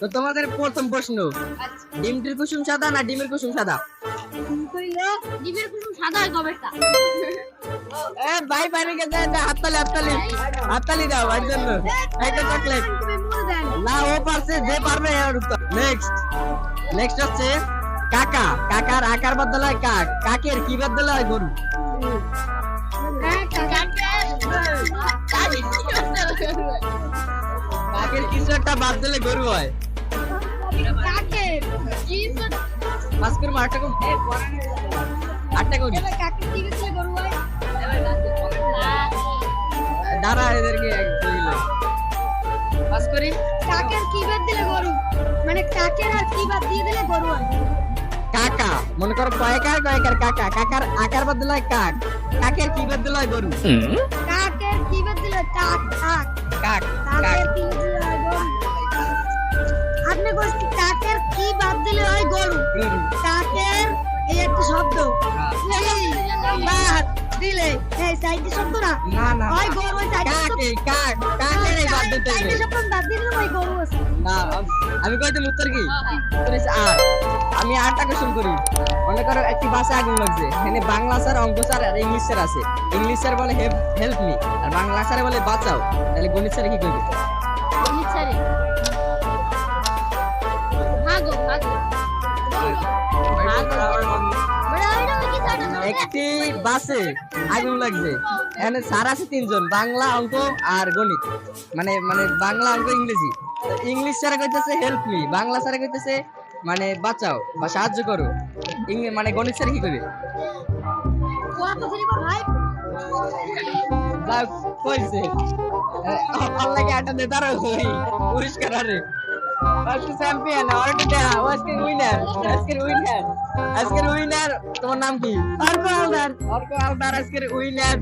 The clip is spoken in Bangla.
তো তোমাদের প্রথম প্রশ্ন, ডিমটির কুসুম সাদা না ডিমের কুসুম সাদা? ডিমের কুসুম সাদা হয় কবেটা? ভাই বাইরে গেছে, হাততালি হাততালি হাততালি দাও ভাইয়ের জন্য একটা চকলেট। না ও পারছে, যে পারবে এর উত্তর। নেক্সট হচ্ছে কাকা। কাকার আকার বদলে হয় কাক, কাকের কি বদলে হয় গরু? কাকের কিছু একটা বাদ দিলে গরু হয়। পাস করবো আটটা করি দাঁড়া এদেরকে পাস করি। কাকের কি বাদ দিলে গরু, মানে কাকের আর কি বাদ দিয়ে দিলে গরু হয়? কাকা, মনে করো কয়েকার কাকা, কাকার আকার বদলে হয় কাক, কাকের কি বদলে হয় গরু? কাকের কি বাদ দিলে কাক, কাক কাক কাকের কি বাদ দিলে হয় গরু? আপনি বলছেন কাকের কি বাদ দিলে হয় গরু। গরু। কাকের এই একটা শব্দ এই বাদ দিলে এই সাইডে শব্দ না, না না হয় গরু হয় সাইডে শব্দ। কাকের এই বাদ দিতে হবে। সাইডে শব্দ বাদ দিলে হয় গরু আছে। না আমি কইতে উত্তর কি? উত্তর হচ্ছে আর। আমি আটটা কোশ্চেন করি। মনে করো একটি বাসে আগুন লাগছে, এখানে বাংলা স্যার, অঙ্ক স্যার আর ইংলিশ স্যার আছে। ইংলিশ স্যার বলে হেল্প মি, আর বাংলা স্যার বলে বাঁচাও। তাহলে গণিত স্যার কি করবে? গণিত স্যারে ভাগো ভাগো একটি বাসে আগুন লাগছে, এখানে স্যার আছে তিনজন, বাংলা, অঙ্ক আর গণিত, মানে মানে বাংলা, অঙ্ক, ইংরেজি। ইংলিশ স্যার কইতেছে হেল্প মি, বাংলা স্যার কইতেছে মানে বাঁচাও বা সাহায্য করো, মানে গণিত স্যার কি করবে? কইছে আল্লাহকে আটা দে, তারা পুরস্কার আরে চ্যাম্পিয়ন আজকের উইনার তোমার নাম কি? অর্ক আলদার। আজকের উইনার।